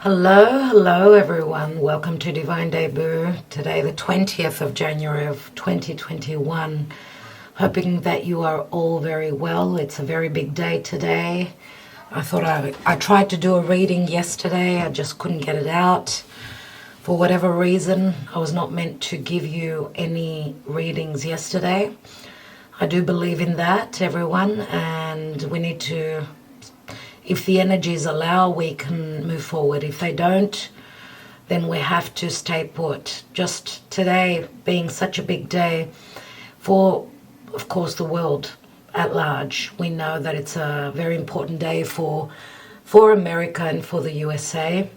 Hello everyone. Welcome to Divine Debut. Today the 20th of January of 2021. Hoping that you are all very well. It's a very big day today. I thought I tried to do a reading yesterday. I just couldn't get it out. For whatever reason, I was not meant to give you any readings yesterday. I do believe in that, everyone, and we need to, if the energies allow, we can move forward. If they don't, then we have to stay put. Just today being such a big day for, of course, the world at large. We know that it's a very important day for America and for the USA,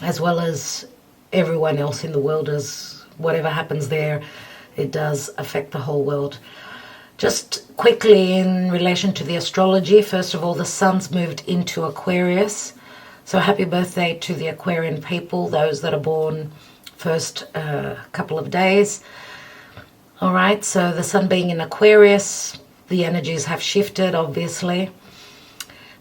as well as everyone else in the world. As whatever happens there, it does affect the whole world. Just quickly in relation to the astrology, first of all, the sun's moved into Aquarius. So happy birthday to the Aquarian people, those that are born first couple of days. All right, so the sun being in Aquarius, the energies have shifted, obviously.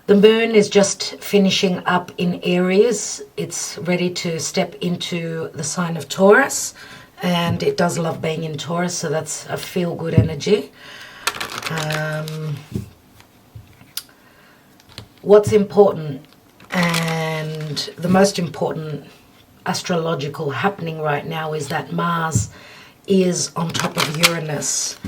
The moon is just finishing up in Aries. It's ready to step into the sign of Taurus, and it does love being in Taurus, so that's a feel-good energy. What's important and the most important astrological happening right now is that Mars is on top of Uranus.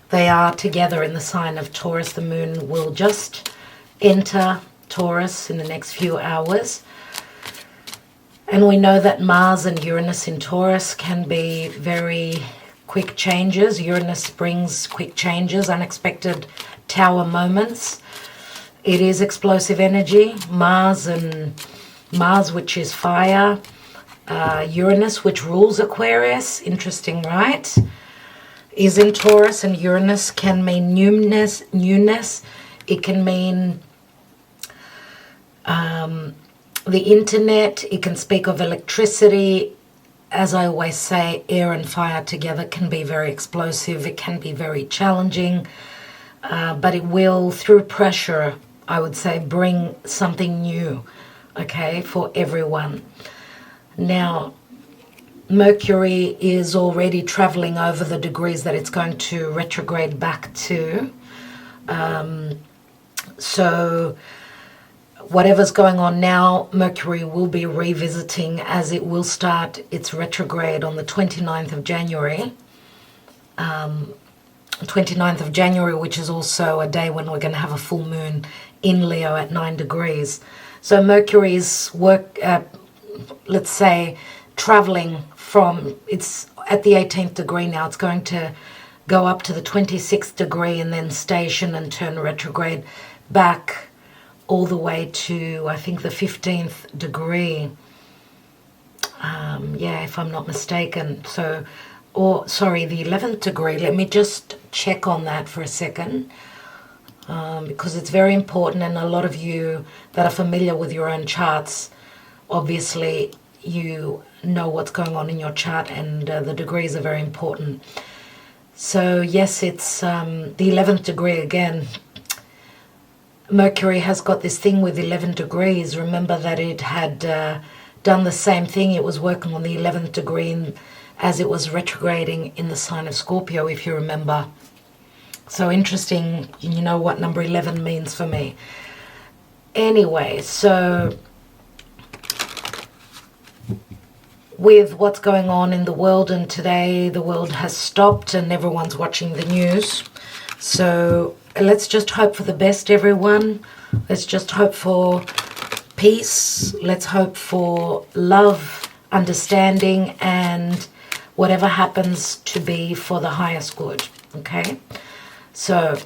They are together in the sign of Taurus. The moon will just enter Taurus in the next few hours. And we know that Mars and Uranus in Taurus can be very quick changes. Uranus brings quick changes, unexpected tower moments. It is explosive energy. Mars, which is fire. Uranus, which rules Aquarius. Interesting, right? Is in Taurus, and Uranus can mean newness. It can mean the internet. It can speak of electricity. As I always say, air and fire together can be very explosive. It can be very challenging, but it will, through pressure, I would say, bring something new, okay, for everyone. Now, Mercury is already traveling over the degrees that it's going to retrograde back to. So whatever's going on now, Mercury will be revisiting, as it will start its retrograde on the 29th of January. 29th of January, which is also a day when we're going to have a full moon in Leo at 9 degrees. So Mercury's let's say, traveling from, it's at the 18th degree now, it's going to go up to the 26th degree and then station and turn retrograde back all the way to, I think, the 15th degree. Yeah, if I'm not mistaken. So, or sorry, the 11th degree. Let me just check on that for a second, because it's very important, and a lot of you that are familiar with your own charts, obviously you know what's going on in your chart, and the degrees are very important. So yes, it's the 11th degree again. Mercury has got this thing with 11 degrees. Remember that it had done the same thing. It was working on the 11th degree as it was retrograding in the sign of Scorpio, if you remember. So interesting, you know what number 11 means for me. Anyway, so with what's going on in the world, and today the world has stopped and everyone's watching the news. So let's just hope for the best, everyone. Let's just hope for peace. Let's hope for love, understanding, and whatever happens to be for the highest good, okay? So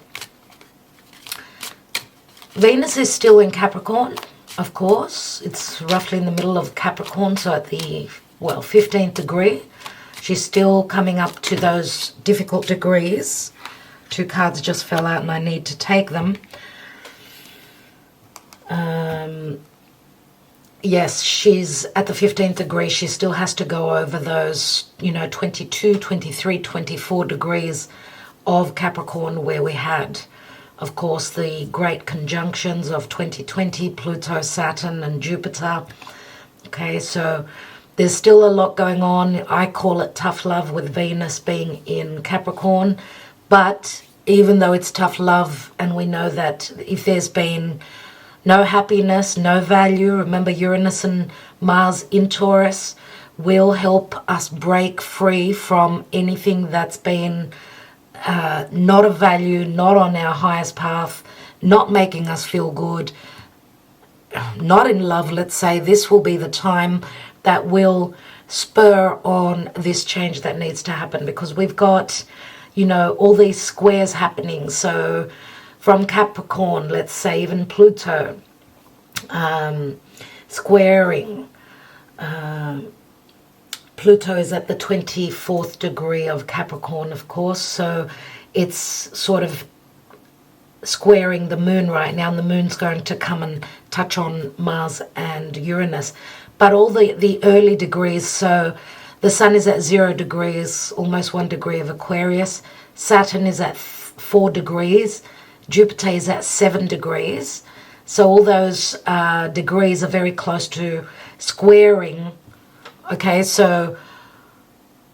Venus is still in Capricorn, of course. It's roughly in the middle of Capricorn, so at the, 15th degree. She's still coming up to those difficult degrees. Two cards just fell out and I need to take them. Yes, she's at the 15th degree. She still has to go over those, 22, 23, 24 degrees of Capricorn, where we had, of course, the great conjunctions of 2020, Pluto, Saturn, and Jupiter. Okay, so there's still a lot going on. I call it tough love with Venus being in Capricorn. But even though it's tough love, and we know that if there's been no happiness, no value, remember Uranus and Mars in Taurus will help us break free from anything that's been not of value, not on our highest path, not making us feel good, not in love, let's say. This will be the time that will spur on this change that needs to happen, because we've got, you know, all these squares happening. So from Capricorn, let's say, even Pluto squaring. Pluto is at the 24th degree of Capricorn, of course, so it's sort of squaring the moon right now, and the moon's going to come and touch on Mars and Uranus. But all the early degrees, so the sun is at 0 degrees, almost 1 degree of Aquarius. Saturn is at 4 degrees. Jupiter is at 7 degrees. So all those degrees are very close to squaring. Okay, so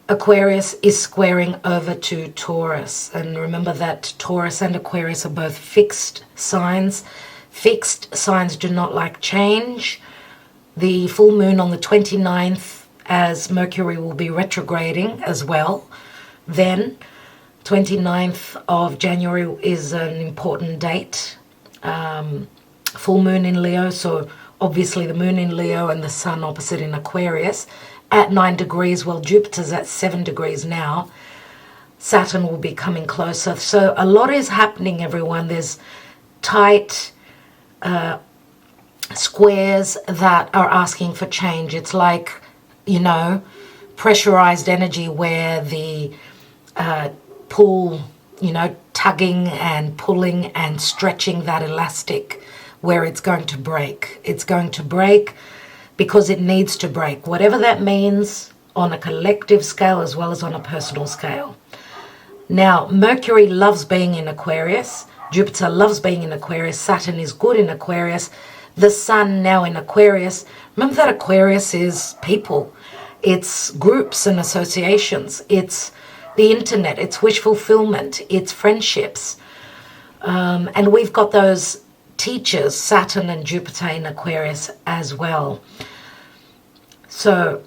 Aquarius is squaring over to Taurus. And remember that Taurus and Aquarius are both fixed signs. Fixed signs do not like change. The full moon on the 29th, as Mercury will be retrograding as well. Then 29th of January is an important date. Full moon in Leo, so obviously the moon in Leo and the sun opposite in Aquarius at 9 degrees. Well, Jupiter's at 7 degrees now. Saturn will be coming closer. So a lot is happening, everyone. There's tight squares that are asking for change. It's like, you know, pressurized energy where the pull, you know, tugging and pulling and stretching that elastic, where it's going to break. It's going to break because it needs to break, whatever that means, on a collective scale as well as on a personal scale. Now, Mercury loves being in Aquarius. Jupiter loves being in Aquarius. Saturn is good in Aquarius. The sun now in Aquarius. Remember that Aquarius is people. It's groups and associations. It's the internet. It's wish fulfillment. It's friendships. And we've got those teachers, Saturn and Jupiter in Aquarius as well. So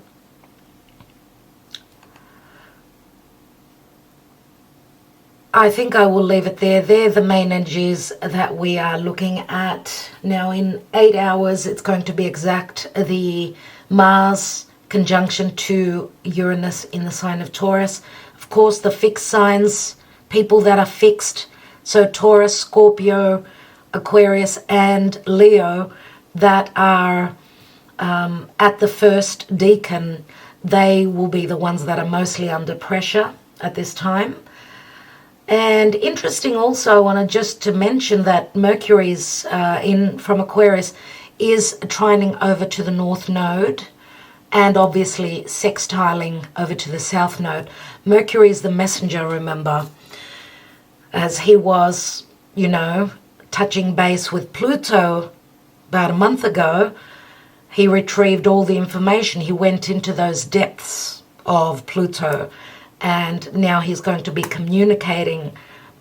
I think I will leave it there. They're the main energies that we are looking at. Now in 8 hours, it's going to be exact, the Mars conjunction to Uranus in the sign of Taurus. Of course, the fixed signs, people that are fixed, so Taurus, Scorpio, Aquarius and Leo, that are at the first decan, they will be the ones that are mostly under pressure at this time. And interesting also, I wanted just to mention that Mercury's from Aquarius is trining over to the North Node and obviously sextiling over to the South Node. Mercury is the messenger, remember, as he was, you know, touching base with Pluto about a month ago. He retrieved all the information. He went into those depths of Pluto, and now he's going to be communicating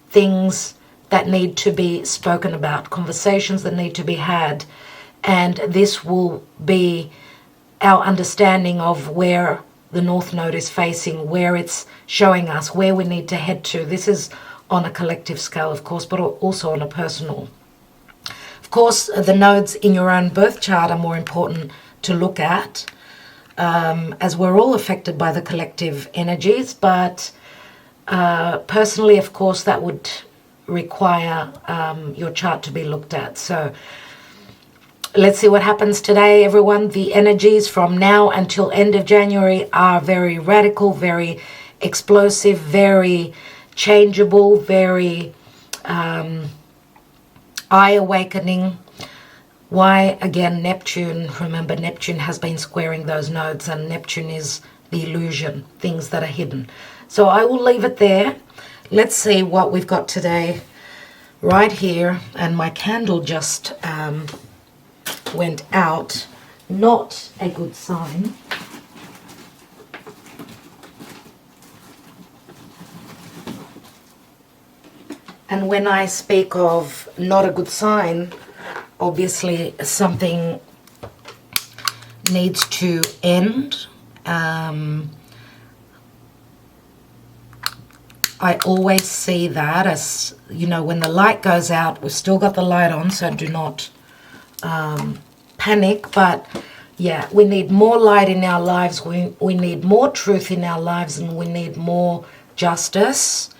things that need to be spoken about, conversations that need to be had, and this will be our understanding of where the North Node is facing, where it's showing us where we need to head to. This is on a collective scale, of course, but also on a personal. Of course, the nodes in your own birth chart are more important to look at, as we're all affected by the collective energies, but personally, of course, that would require your chart to be looked at. So let's see what happens today, everyone. The energies from now until end of January are very radical, very explosive, very changeable, very eye-awakening. Why? Again, Neptune. Remember, Neptune has been squaring those nodes, and Neptune is the illusion, things that are hidden. So I will leave it there. Let's see what we've got today right here. And my candle just went out. not a good sign. And when I speak of not a good sign, obviously something needs to end. I always see that as, you know, when the light goes out, we've still got the light on, so do not panic. But yeah, we need more light in our lives. We need more truth in our lives, and we need more justice.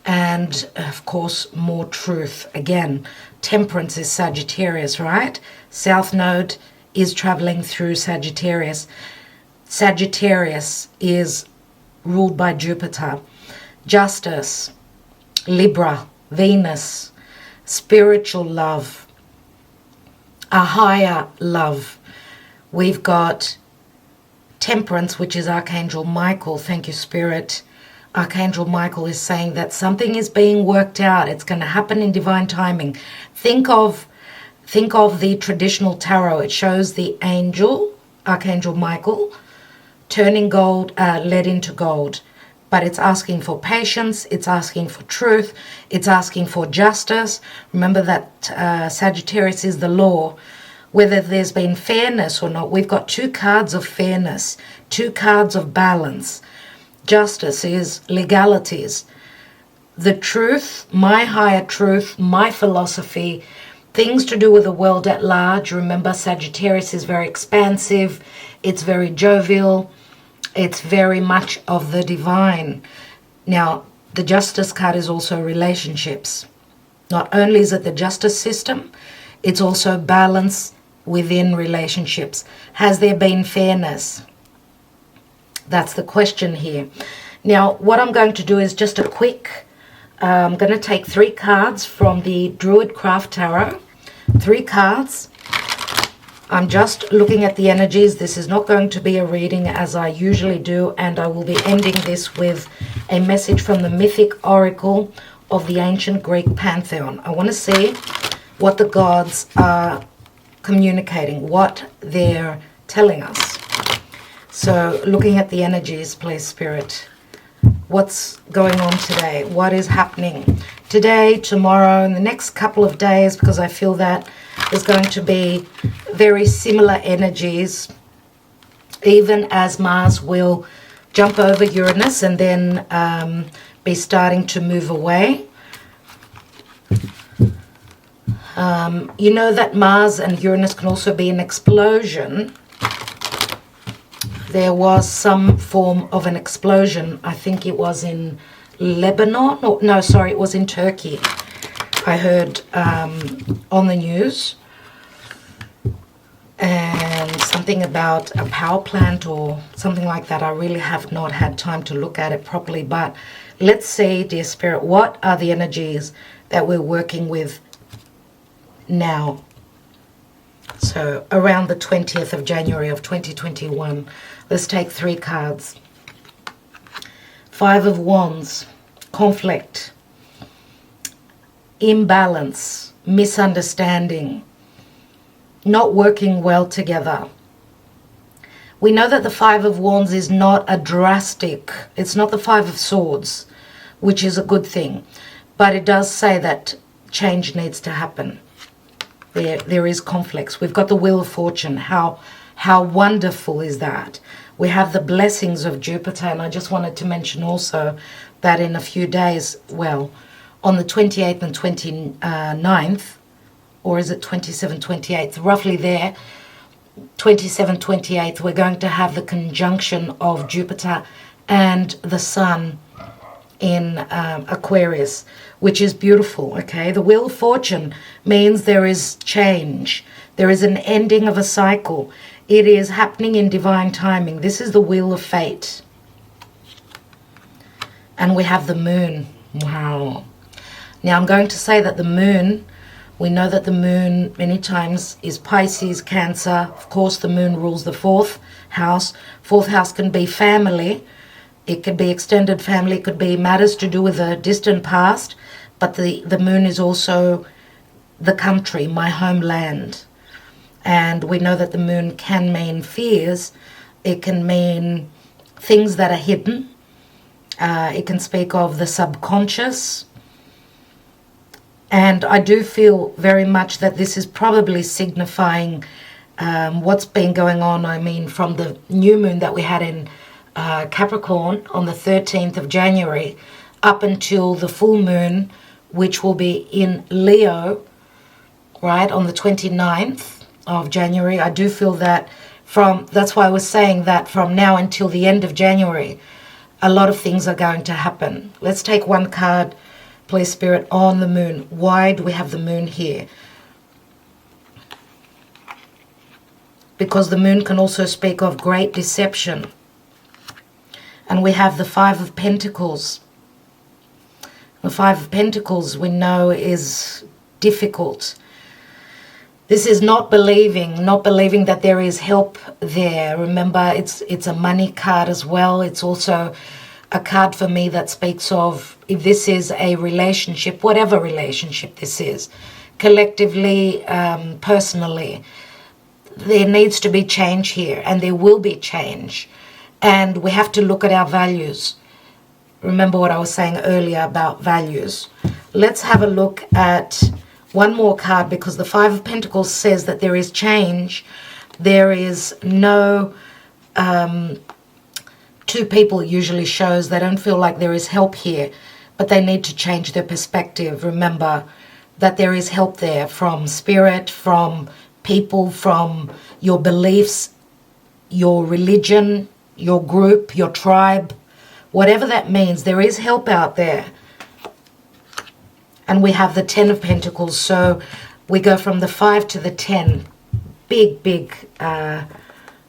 And of course, more truth. Again, temperance is Sagittarius, right? South Node is traveling through Sagittarius. Sagittarius is ruled by Jupiter. Justice, Libra, Venus, spiritual love, a higher love. We've got temperance, which is Archangel Michael. Thank you, Spirit. Archangel Michael is saying that something is being worked out. It's going to happen in divine timing. Think of the traditional tarot. It shows the angel, Archangel Michael, turning gold, lead into gold. But it's asking for patience. It's asking for truth. It's asking for justice. Remember that Sagittarius is the law. Whether there's been fairness or not, we've got two cards of fairness, two cards of balance. Justice is legalities. The truth, my higher truth, my philosophy, things to do with the world at large. Remember, Sagittarius is very expansive. It's very jovial. It's very much of the divine. Now, the justice card is also relationships. Not only is it the justice system, it's also balance within relationships. Has there been fairness? That's the question here. Now, what I'm going to do is just a quick, I'm going to take 3 cards from the Druid Craft Tarot. 3 cards. I'm just looking at the energies. This is not going to be a reading as I usually do, and I will be ending this with a message from the mythic oracle of the ancient Greek pantheon. I want to see what the gods are communicating, what they're telling us. So looking at the energies, please, Spirit, what's going on today? What is happening today, tomorrow, in the next couple of days? Because I feel that there's going to be very similar energies, even as Mars will jump over Uranus and then be starting to move away. You know that Mars and Uranus can also be an explosion. There was some form of an explosion. I think it was in Lebanon. No, sorry, it was in Turkey. I heard on the news. And something about a power plant or something like that. I really have not had time to look at it properly. But let's see, dear Spirit, what are the energies that we're working with now? So around the 20th of January of 2021. Let's take 3 cards. 5 of Wands, conflict, imbalance, misunderstanding, not working well together. We know that the 5 of Wands is not a drastic, it's not the 5 of Swords, which is a good thing. But it does say that change needs to happen. There is conflicts. We've got the Wheel of Fortune. How wonderful is that? We have the blessings of Jupiter, and I just wanted to mention also that in a few days, well, on the 28th and 29th, or is it 27th, 28th, roughly there, 27th, 28th, we're going to have the conjunction of Jupiter and the Sun in Aquarius, which is beautiful, okay? The Wheel of Fortune means there is change. There is an ending of a cycle. It is happening in divine timing. This is the Wheel of Fate. And we have the Moon. Wow. Now I'm going to say that the Moon, we know that the Moon many times is Pisces, Cancer. Of course, the Moon rules the 4th house. 4th house can be family. It could be extended family. It could be matters to do with the distant past. But the Moon is also the country, my homeland. And we know that the moon can mean fears. It can mean things that are hidden. It can speak of the subconscious. And I do feel very much that this is probably signifying what's been going on, I mean, from the new moon that we had in Capricorn on the 13th of January up until the full moon, which will be in Leo, right, on the 29th of January. I do feel that that's why I was saying that from now until the end of January, a lot of things are going to happen. Let's take one card, please, Spirit, on the moon. Why do we have the moon here? Because the moon can also speak of great deception. And we have the Five of Pentacles. The Five of Pentacles we know is difficult. This is not believing that there is help there. Remember, it's a money card as well. It's also a card for me that speaks of, if this is a relationship, whatever relationship this is, collectively, personally, there needs to be change here, and there will be change. And we have to look at our values. Remember what I was saying earlier about values. Let's have a look at one more card, because the Five of Pentacles says that there is change. There is no... two people usually shows they don't feel like there is help here, but they need to change their perspective. Remember that there is help there from spirit, from people, from your beliefs, your religion, your group, your tribe, whatever that means. There is help out there. And we have the Ten of Pentacles, so we go from the 5 to the 10. Big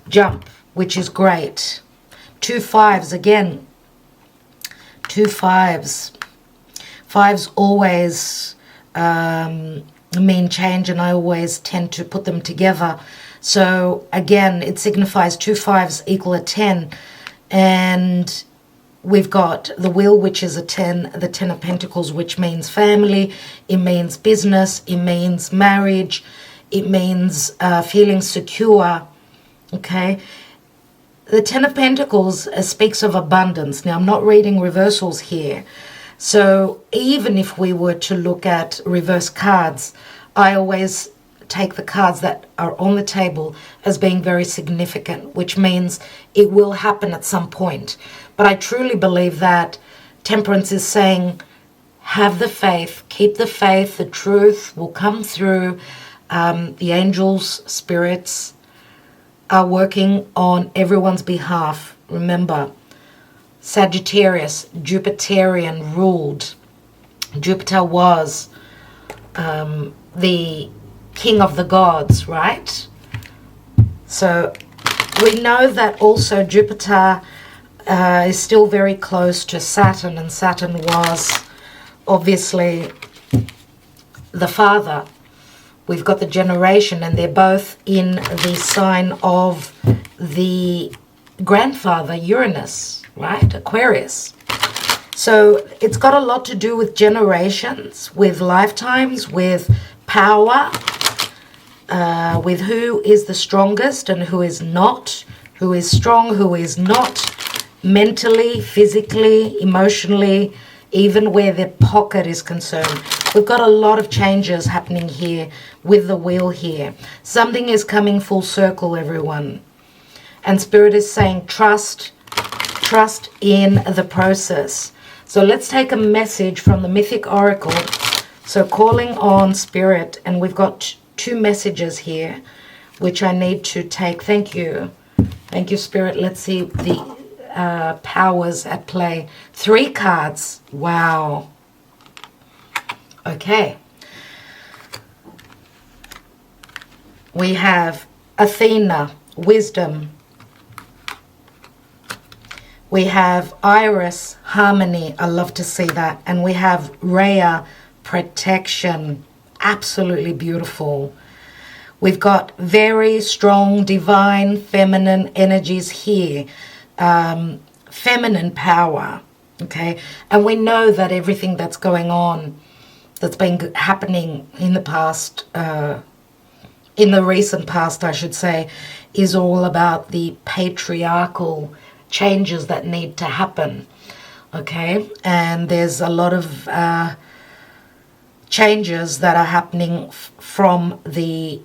jump, which is great. 2 5s again. 2 5s. Fives always mean change, and I always tend to put them together. So again, it signifies 2 5s equal a 10. And we've got the Wheel, which is a 10, the 10 of Pentacles, which means family, it means business, it means marriage, it means feeling secure, okay? The 10 of Pentacles speaks of abundance. Now, I'm not reading reversals here. So even if we were to look at reverse cards, I always take the cards that are on the table as being very significant, which means it will happen at some point. But I truly believe that Temperance is saying, have the faith, keep the faith, the truth will come through. The angels, spirits are working on everyone's behalf. Remember, Sagittarius, Jupiterian ruled. Jupiter was the king of the gods, right? So we know that also Jupiter is still very close to Saturn, and Saturn was obviously the father. We've got the generation, and they're both in the sign of the grandfather, Uranus, right? Aquarius. So it's got a lot to do with generations, with lifetimes, with power, with who is the strongest and who is not, who is strong, who is not, mentally, physically, emotionally, even where their pocket is concerned. We've got a lot of changes happening here with the Wheel here. Something is coming full circle, everyone. And Spirit is saying trust in the process. So let's take a message from the Mythic Oracle. So calling on Spirit, and we've got 2 messages here, which I need to take. Thank you. Thank you, Spirit. Let's see the powers at play. 3 cards. Wow. Okay. We have Athena, wisdom. We have Iris, harmony. I love to see that. And we have Rhea, protection. Absolutely beautiful. We've got very strong, divine, feminine energies here. Feminine power. Okay. And we know that everything that's going on, that's been happening in the past in the recent past, I should say, is all about the patriarchal changes that need to happen. Okay, and there's a lot of changes that are happening from the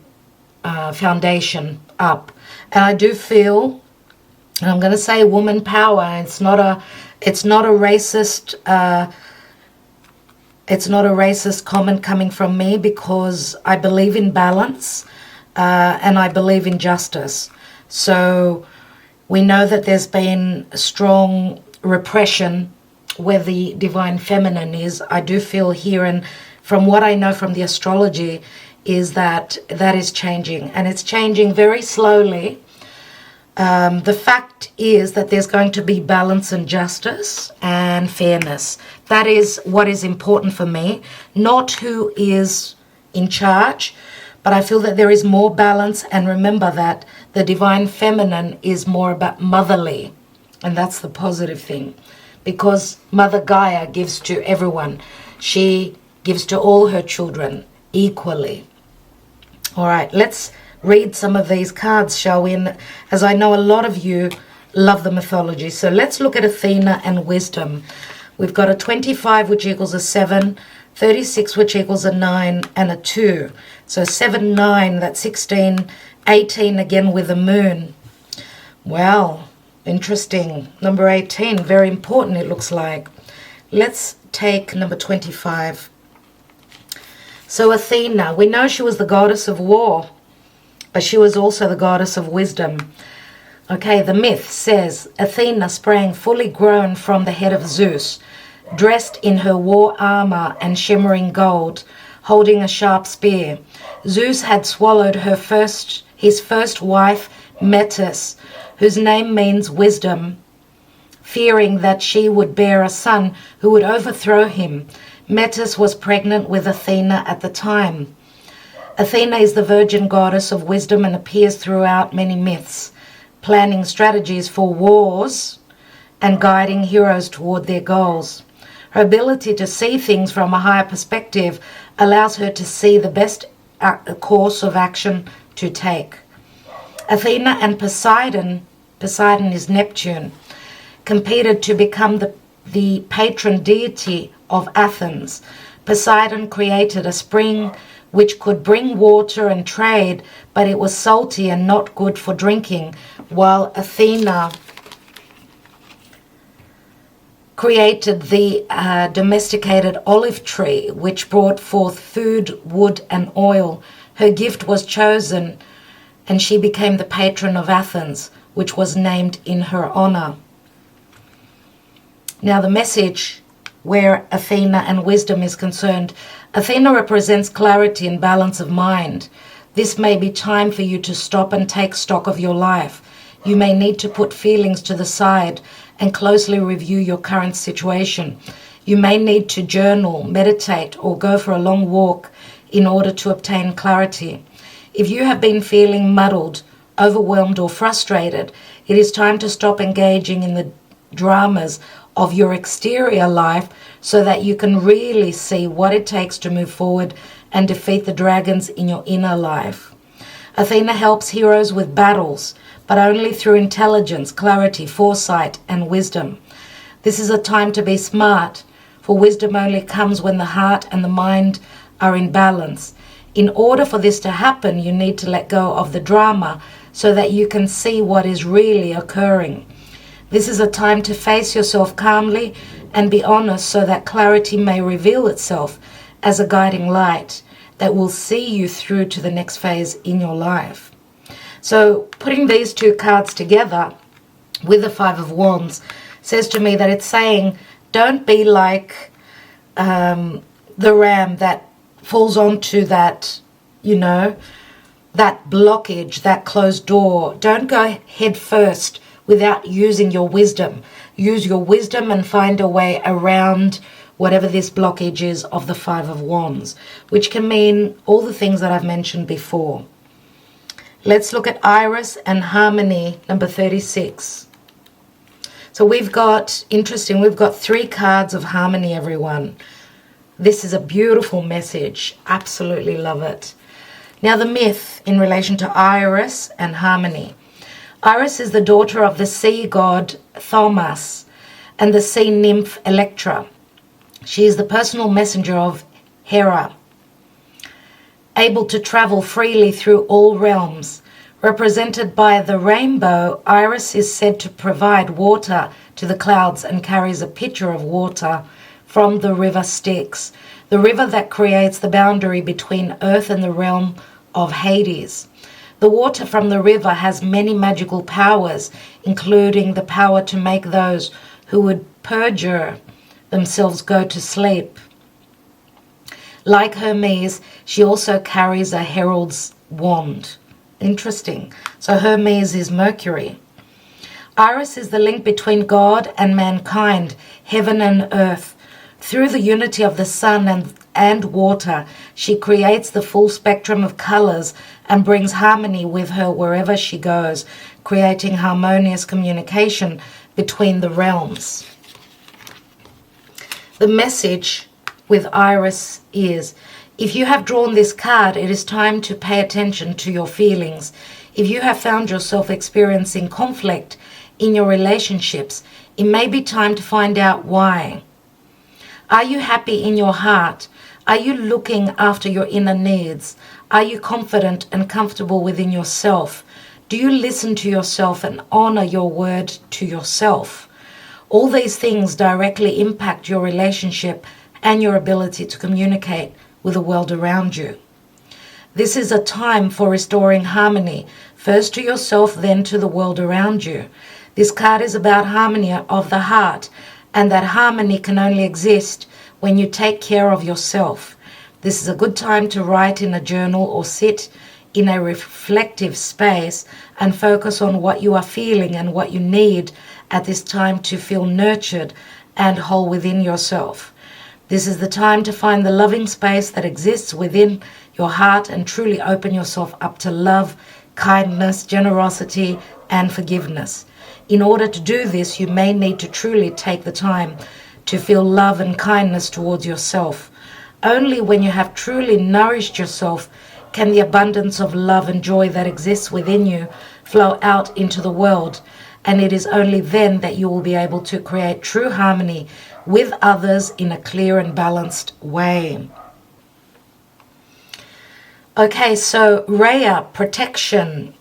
foundation up. And I do feel, and I'm going to say woman power, it's not a racist comment coming from me, because I believe in balance and I believe in justice. So we know that there's been strong repression where the divine feminine is. I do feel here, and from what I know from the astrology, is that is changing, and it's changing very slowly. The fact is that there's going to be balance and justice and fairness. That is what is important for me, not who is in charge, but I feel that there is more balance. And remember that the divine feminine is more about motherly, and that's the positive thing, because Mother Gaia gives to everyone. She gives to all her children equally. All right, let's read some of these cards, shall we? And as I know, a lot of you love the mythology. So let's look at Athena and wisdom. We've got a 25, which equals a 7, 36, which equals a 9, and a 2. So 7, 9, that's 16, 18 again with the moon. Well, interesting. Number 18, very important, it looks like. Let's take number 25. So Athena, we know she was the goddess of war, but she was also the goddess of wisdom. Okay, the myth says Athena sprang fully grown from the head of Zeus, dressed in her war armor and shimmering gold, holding a sharp spear. Zeus had swallowed his first wife, Metis, whose name means wisdom, fearing that she would bear a son who would overthrow him. Metis was pregnant with Athena at the time. Athena is the virgin goddess of wisdom and appears throughout many myths, planning strategies for wars and guiding heroes toward their goals. Her ability to see things from a higher perspective allows her to see the best course of action to take. Athena and Poseidon is Neptune, competed to become the patron deity of Athens. Poseidon created a spring which could bring water and trade, but it was salty and not good for drinking, while Athena created the domesticated olive tree, which brought forth food, wood, and oil. Her gift was chosen, and she became the patron of Athens, which was named in her honor. Now the message where Athena and wisdom is concerned, Athena represents clarity and balance of mind. This may be time for you to stop and take stock of your life. You may need to put feelings to the side and closely review your current situation. You may need to journal, meditate, or go for a long walk in order to obtain clarity. If you have been feeling muddled, overwhelmed, or frustrated, it is time to stop engaging in the dramas of your exterior life so that you can really see what it takes to move forward and defeat the dragons in your inner life. Athena helps heroes with battles, but only through intelligence, clarity, foresight, and wisdom. This is a time to be smart, for wisdom only comes when the heart and the mind are in balance. In order for this to happen, you need to let go of the drama so that you can see what is really occurring. This is a time to face yourself calmly and be honest so that clarity may reveal itself as a guiding light that will see you through to the next phase in your life. So putting these two cards together with the Five of Wands says to me that it's saying, don't be like the ram that falls onto that, that blockage, that closed door. Don't go head first without using your wisdom. Use your wisdom and find a way around whatever this blockage is of the Five of Wands, which can mean all the things that I've mentioned before. Let's look at Iris and Harmony, number 36. So we've got 3 cards of harmony, everyone. This is a beautiful message. Absolutely love it. Now the myth in relation to Iris and harmony. Iris is the daughter of the sea god Thomas and the sea nymph Electra. She is the personal messenger of HEIR, able to travel freely through all realms. Represented by the rainbow, Iris is said to provide water to the clouds and carries a pitcher of water from the river Styx, the river that creates the boundary between Earth and the realm of Hades. The water from the river has many magical powers, including the power to make those who would perjure themselves go to sleep. Like Hermes, she also carries a herald's wand. Interesting. So Hermes is Mercury. Iris is the link between God and mankind, heaven and earth. Through the unity of the sun and water, she creates the full spectrum of colors and brings harmony with her wherever she goes, creating harmonious communication between the realms. The message with Iris is, if you have drawn this card, it is time to pay attention to your feelings. If you have found yourself experiencing conflict in your relationships, it may be time to find out why. Are you happy in your heart? Are you looking after your inner needs? Are you confident and comfortable within yourself? Do you listen to yourself and honor your word to yourself? All these things directly impact your relationship and your ability to communicate with the world around you. This is a time for restoring harmony, first to yourself, then to the world around you. This card is about harmony of the heart, and that harmony can only exist when you take care of yourself. This is a good time to write in a journal or sit in a reflective space and focus on what you are feeling and what you need at this time to feel nurtured and whole within yourself. This is the time to find the loving space that exists within your heart and truly open yourself up to love, kindness, generosity, and forgiveness. In order to do this, you may need to truly take the time to feel love and kindness towards yourself. Only when you have truly nourished yourself can the abundance of love and joy that exists within you flow out into the world. And it is only then that you will be able to create true harmony with others in a clear and balanced way. Okay, so Rhea, protection.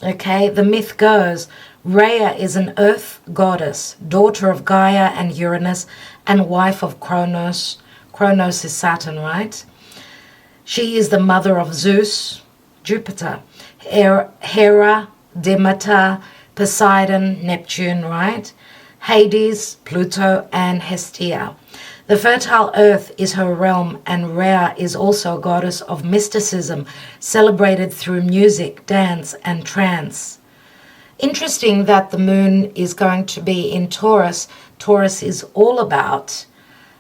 Okay, the myth goes, Rhea is an earth goddess, daughter of Gaia and Uranus, and wife of Kronos. Kronos is Saturn, right? She is the mother of Zeus, Jupiter, Hera, Demeter, Poseidon, Neptune, right? Hades, Pluto, and Hestia. The fertile earth is her realm, and Rhea is also a goddess of mysticism, celebrated through music, dance, and trance. Interesting that the moon is going to be in Taurus. Taurus is all about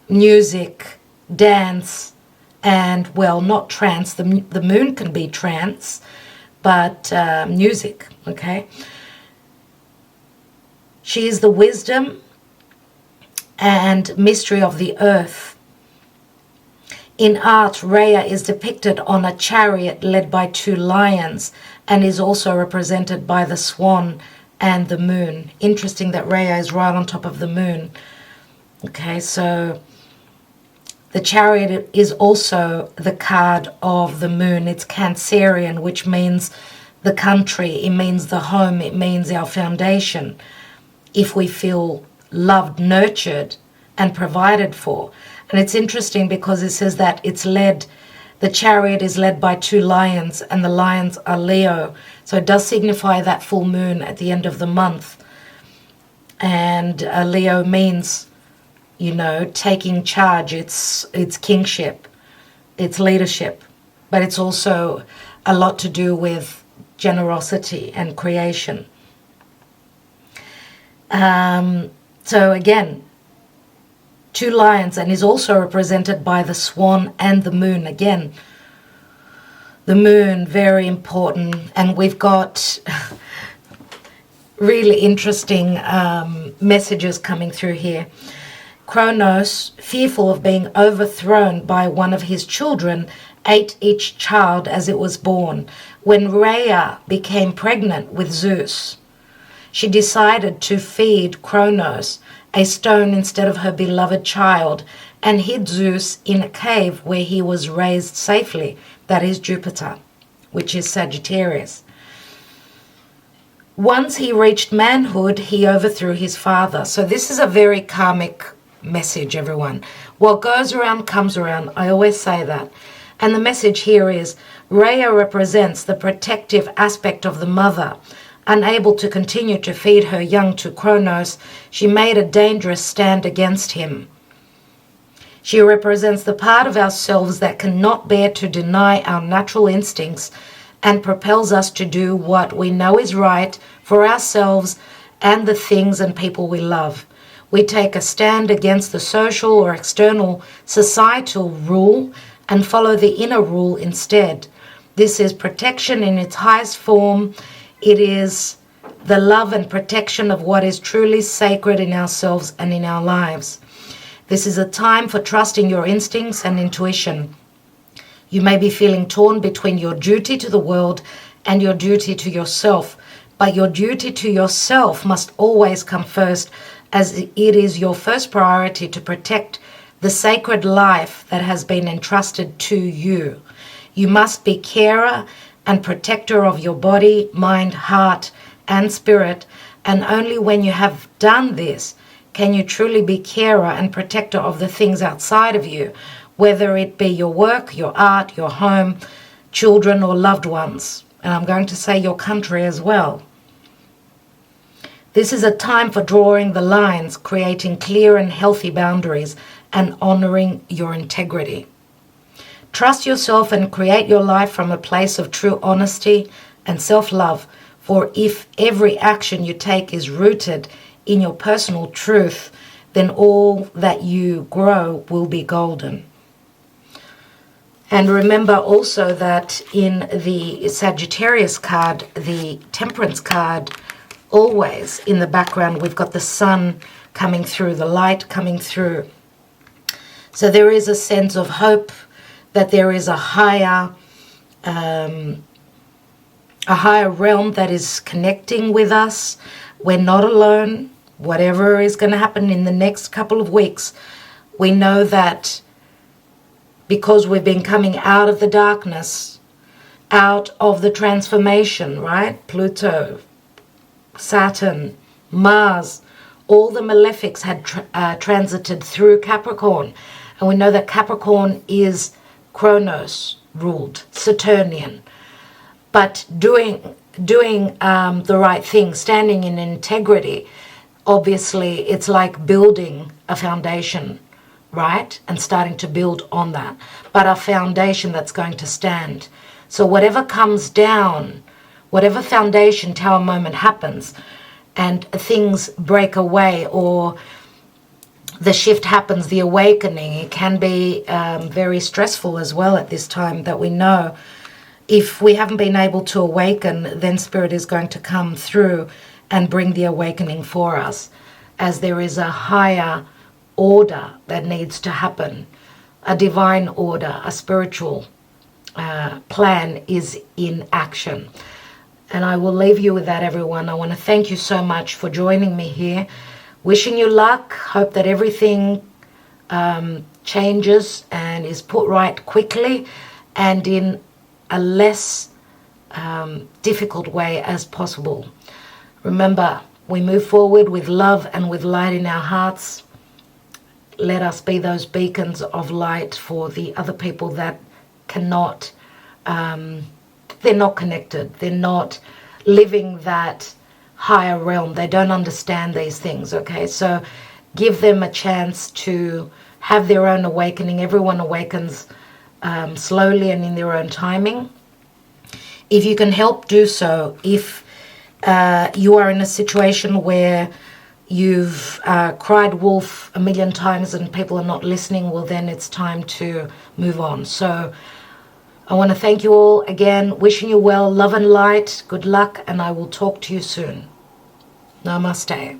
music, dance, and, well, not trance. The moon can be trance, but music, okay? She is the wisdom and mystery of the earth. In art, Rhea is depicted on a chariot led by two lions and is also represented by the swan and the moon. Interesting that Rhea is right on top of the moon. Okay, so the chariot is also the card of the moon. It's Cancerian, which means the country, it means the home, it means our foundation. If we feel loved, nurtured, and provided for. And it's interesting because it says that the chariot is led by two lions, and the lions are Leo. So it does signify that full moon at the end of the month. And Leo means, taking charge. It's kingship, it's leadership, but it's also a lot to do with generosity and creation. So again, two lions, and is also represented by the swan and the moon. Again, the moon, very important. And we've got really interesting messages coming through here. Kronos, fearful of being overthrown by one of his children ate each child as it was born. When Rhea became pregnant with Zeus, she decided to feed Kronos a stone instead of her beloved child, and hid Zeus in a cave where he was raised safely. That is Jupiter, which is Sagittarius. Once he reached manhood, he overthrew his father. So this is a very karmic message, everyone. What goes around comes around. I always say that. And the message here is, Rhea represents the protective aspect of the mother. Unable to continue to feed her young to Kronos, she made a dangerous stand against him. She represents the part of ourselves that cannot bear to deny our natural instincts and propels us to do what we know is right for ourselves and the things and people we love. We take a stand against the social or external societal rule and follow the inner rule instead. This is protection in its highest form. It is the love and protection of what is truly sacred in ourselves and in our lives. This is a time for trusting your instincts and intuition. You may be feeling torn between your duty to the world and your duty to yourself, but your duty to yourself must always come first, as it is your first priority to protect the sacred life that has been entrusted to you. You must be carer and protector of your body, mind, heart, and spirit, and only when you have done this can you truly be carer and protector of the things outside of you, whether it be your work, your art, your home, children, or loved ones. And I'm going to say your country as well. This is a time for drawing the lines, creating clear and healthy boundaries, and honoring your integrity. Trust yourself and create your life from a place of true honesty and self-love, for if every action you take is rooted in your personal truth, then all that you grow will be golden. And remember also that in the Sagittarius card, the Temperance card, always in the background we've got the sun coming through, the light coming through. So there is a sense of hope that there is a higher realm that is connecting with us. We're not alone. Whatever is going to happen in the next couple of weeks, we know that because we've been coming out of the darkness, out of the transformation, right? Pluto, Saturn, Mars, all the malefics had transited through Capricorn. And we know that Capricorn is Kronos ruled, Saturnian. But doing the right thing, standing in integrity, obviously it's like building a foundation, right? And starting to build on that. But a foundation that's going to stand. So whatever comes down, whatever foundation tower moment happens, and things break away or the shift happens, the awakening, it can be very stressful as well at this time, that we know if we haven't been able to awaken, then Spirit is going to come through and bring the awakening for us, as there is a higher order that needs to happen. A divine order, a spiritual plan is in action. And I will leave you with that, everyone. I want to thank you so much for joining me here. Wishing you luck. Hope that everything changes and is put right quickly and in a less difficult way as possible. Remember, we move forward with love and with light in our hearts. Let us be those beacons of light for the other people that cannot, they're not connected. They're not living that higher realm. They don't understand these things, okay? So give them a chance to have their own awakening. Everyone awakens slowly and in their own timing. If you can help, do so. If you are in a situation where you've cried wolf a million times and people are not listening, well, then it's time to move on. So I want to thank you all again, wishing you well, love and light, good luck, and I will talk to you soon. Namaste.